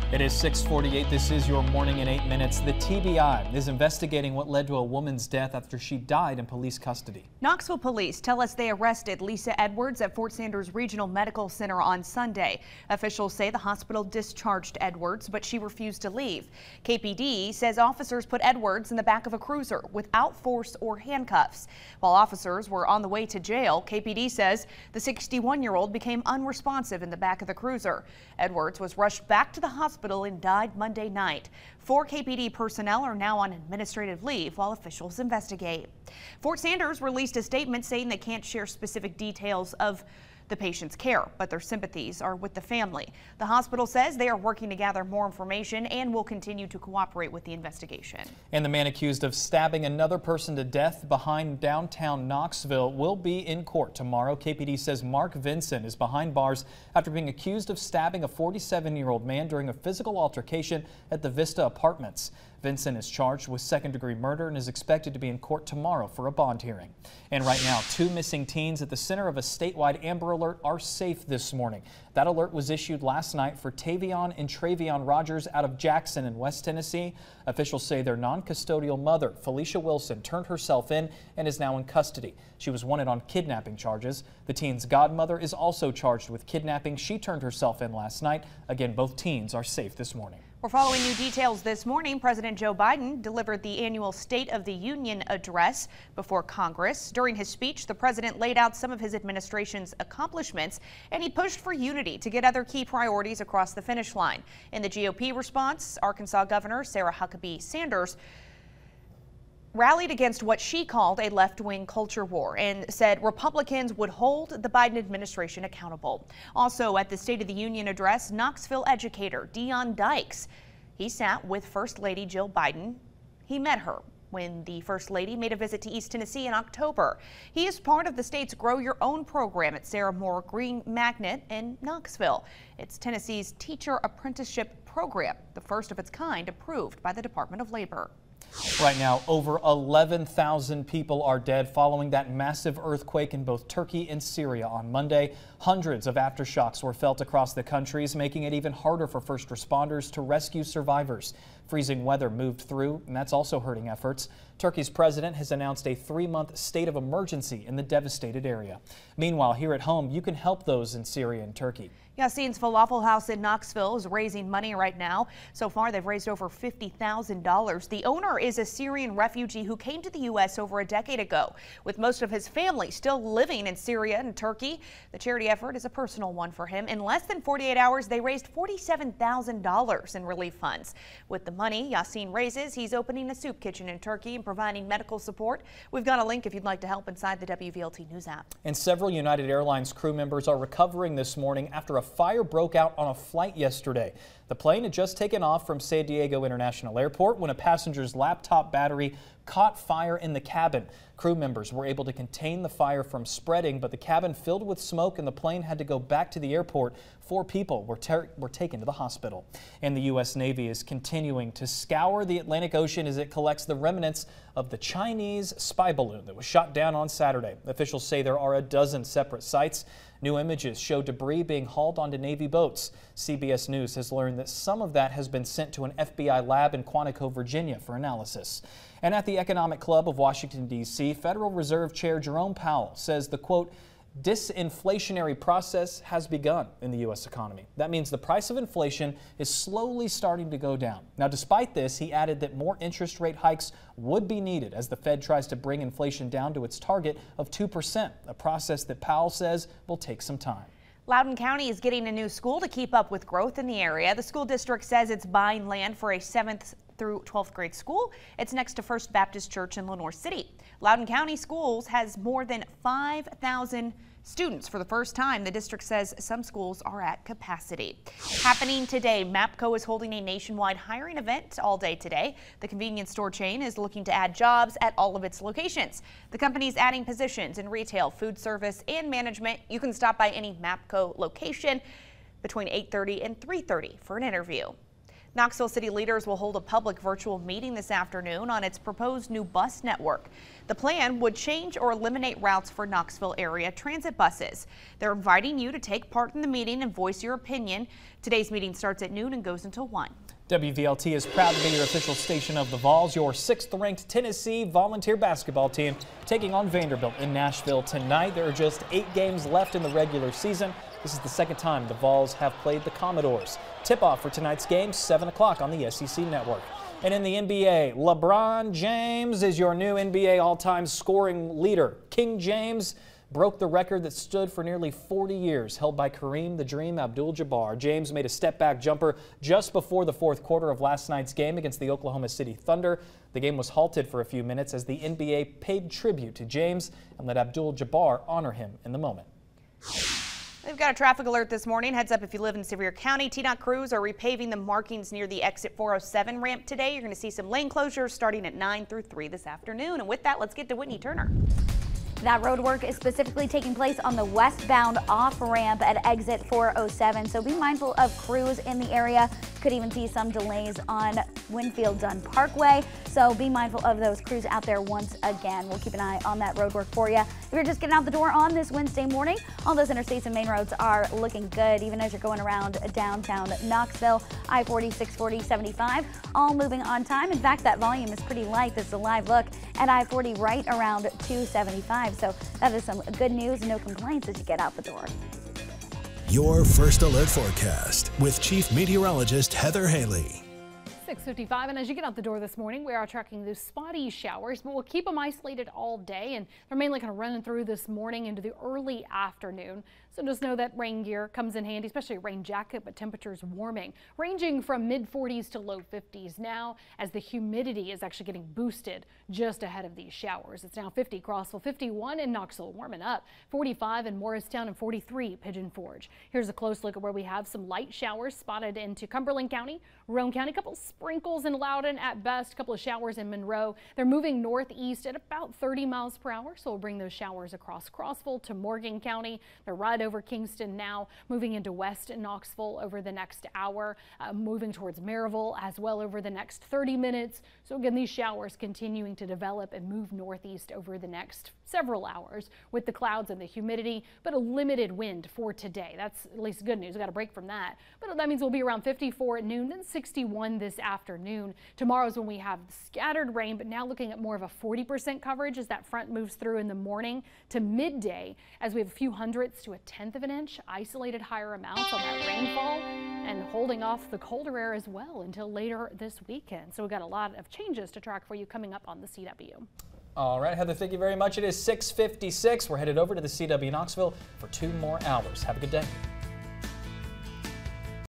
It is 6:48. This is your morning in 8 minutes. The TBI is investigating what led to a woman's death after she died in police custody. Knoxville police tell us they arrested Lisa Edwards at Fort Sanders Regional Medical Center on Sunday. Officials say the hospital discharged Edwards, but she refused to leave. KPD says officers put Edwards in the back of a cruiser without force or handcuffs. While officers were on the way to jail, KPD says the 61-year-old became unresponsive in the back of the cruiser. Edwards was rushed back to the hospital and died Monday night. 4 KPD personnel are now on administrative leave while officials investigate. Fort Sanders released a statement saying they can't share specific details of the patient's care, but their sympathies are with the family. The hospital says they are working to gather more information and will continue to cooperate with the investigation. And the man accused of stabbing another person to death behind downtown Knoxville will be in court tomorrow. KPD says Mark Vinson is behind bars after being accused of stabbing a 47-year-old man during a physical altercation at the Vista Apartments. Vinson is charged with second-degree murder and is expected to be in court tomorrow for a bond hearing. And right now, 2 missing teens at the center of a statewide Amber Alert are safe this morning. That alert was issued last night for Tavion and Travion Rogers out of Jackson in West Tennessee. Officials say their non-custodial mother, Felicia Wilson, turned herself in and is now in custody. She was wanted on kidnapping charges. The teen's godmother is also charged with kidnapping. She turned herself in last night. Again, both teens are safe this morning. We're following new details this morning. President Joe Biden delivered the annual State of the Union address before Congress. During his speech, the president laid out some of his administration's accomplishments, and he pushed for unity to get other key priorities across the finish line. In the GOP response, Arkansas Governor Sarah Huckabee Sanders rallied against what she called a left-wing culture war and said Republicans would hold the Biden administration accountable. Also at the State of the Union address, Knoxville educator Dion Dykes. He sat with First Lady Jill Biden. He met her when the First Lady made a visit to East Tennessee in October. He is part of the state's Grow Your Own program at Sarah Moore Green Magnet in Knoxville. It's Tennessee's teacher apprenticeship program, the first of its kind approved by the Department of Labor. Right now, over 11,000 people are dead following that massive earthquake in both Turkey and Syria on Monday. Hundreds of aftershocks were felt across the countries, making it even harder for first responders to rescue survivors. Freezing weather moved through, and that's also hurting efforts. Turkey's president has announced a 3-month state of emergency in the devastated area. Meanwhile, here at home, you can help those in Syria and Turkey. Yassine's Falafel House in Knoxville is raising money right now. So far, they've raised over $50,000. The owner is a Syrian refugee who came to the U.S. over a decade ago. With most of his family still living in Syria and Turkey, the charity effort is a personal one for him. In less than 48 hours, they raised $47,000 in relief funds. With the money Yassine raises, he's opening a soup kitchen in Turkey and providing medical support. We've got a link if you'd like to help inside the WVLT News app. And several United Airlines crew members are recovering this morning after a fire broke out on a flight yesterday. The plane had just taken off from San Diego International Airport when a passenger's laptop battery caught fire in the cabin. Crew members were able to contain the fire from spreading, but the cabin filled with smoke and the plane had to go back to the airport. 4 people were taken to the hospital. And the U.S. Navy is continuing to scour the Atlantic Ocean as it collects the remnants of the Chinese spy balloon that was shot down on Saturday. Officials say there are a dozen separate sites. New images show debris being hauled onto Navy boats. CBS News has learned that some of that has been sent to an FBI lab in Quantico, Virginia for analysis. And at the Economic Club of Washington, D.C., Federal Reserve Chair Jerome Powell says the, quote, disinflationary process has begun in the U.S. economy. That means the price of inflation is slowly starting to go down. Now, despite this, he added that more interest rate hikes would be needed as the Fed tries to bring inflation down to its target of 2%, a process that Powell says will take some time. Loudoun County is getting a new school to keep up with growth in the area. The school district says it's buying land for a 7th through 12th grade school. It's next to First Baptist Church in Lenoir City. Loudoun County Schools has more than 5,000 students. For the first time, the district says some schools are at capacity. Happening today, MAPCO is holding a nationwide hiring event all day today. The convenience store chain is looking to add jobs at all of its locations. The company is adding positions in retail, food service, and management. You can stop by any MAPCO location between 8:30 and 3:30 for an interview. Knoxville city leaders will hold a public virtual meeting this afternoon on its proposed new bus network. The plan would change or eliminate routes for Knoxville area transit buses. They're inviting you to take part in the meeting and voice your opinion. Today's meeting starts at noon and goes until 1. WVLT is proud to be your official station of the Vols, your 6th-ranked Tennessee volunteer basketball team taking on Vanderbilt in Nashville tonight. There are just 8 games left in the regular season. This is the second time the Vols have played the Commodores. Tip-off for tonight's game, 7 o'clock on the SEC Network. And in the NBA, LeBron James is your new NBA all-time scoring leader. King James broke the record that stood for nearly 40 years, held by Kareem the Dream Abdul-Jabbar. James made a step-back jumper just before the fourth quarter of last night's game against the Oklahoma City Thunder. The game was halted for a few minutes as the NBA paid tribute to James and let Abdul-Jabbar honor him in the moment. They've got a traffic alert this morning. Heads up if you live in Sevier County. TDOT crews are repaving the markings near the exit 407 ramp today. You're going to see some lane closures starting at 9 through 3 this afternoon. And with that, let's get to Whitney Turner. That road work is specifically taking place on the westbound off-ramp at exit 407, so be mindful of crews in the area. Could even see some delays on Winfield Dunn Parkway, so be mindful of those crews out there once again. We'll keep an eye on that road work for you. If you're just getting out the door on this Wednesday morning, all those interstates and main roads are looking good, even as you're going around downtown Knoxville. I-40, 640, 75, all moving on time. In fact, that volume is pretty light. This is a live look at I-40 right around 275. So that is some good news, no complaints as you get out the door. Your first alert forecast with Chief Meteorologist Heather Haley. 6:55, and as you get out the door this morning, we are tracking those spotty showers, but we'll keep them isolated all day, and they're mainly kind of running through this morning into the early afternoon. So just know that rain gear comes in handy, especially a rain jacket, but temperatures warming, ranging from mid-40s to low 50s now as the humidity is actually getting boosted just ahead of these showers. It's now 50 Crossville, 51 in Knoxville, warming up, 45 in Morristown, and 43 Pigeon Forge. Here's a close look at where we have some light showers spotted into Cumberland County, Roane County, a couple sprinkles in Loudoun at best, a couple of showers in Monroe. They're moving northeast at about 30 miles per hour, so we'll bring those showers across Crossville to Morgan County. They're right over Kingston now, moving into west Knoxville over the next hour, moving towards Maryville as well over the next 30 minutes. So again, these showers continuing to develop and move northeast over the next several hours with the clouds and the humidity, but a limited wind for today. That's at least good news. We got a break from that, but that means we'll be around 54 at noon, then 61 this afternoon. Tomorrow's when we have scattered rain, but now looking at more of a 40% coverage as that front moves through in the morning to midday, as we have a few hundredths to a tenth of an inch, isolated higher amounts on that rainfall, and holding off the colder air as well until later this weekend. So we've got a lot of changes to track for you coming up on the CW. All right, Heather, thank you very much. It is 6:56. We're headed over to the CW Knoxville for 2 more hours. Have a good day.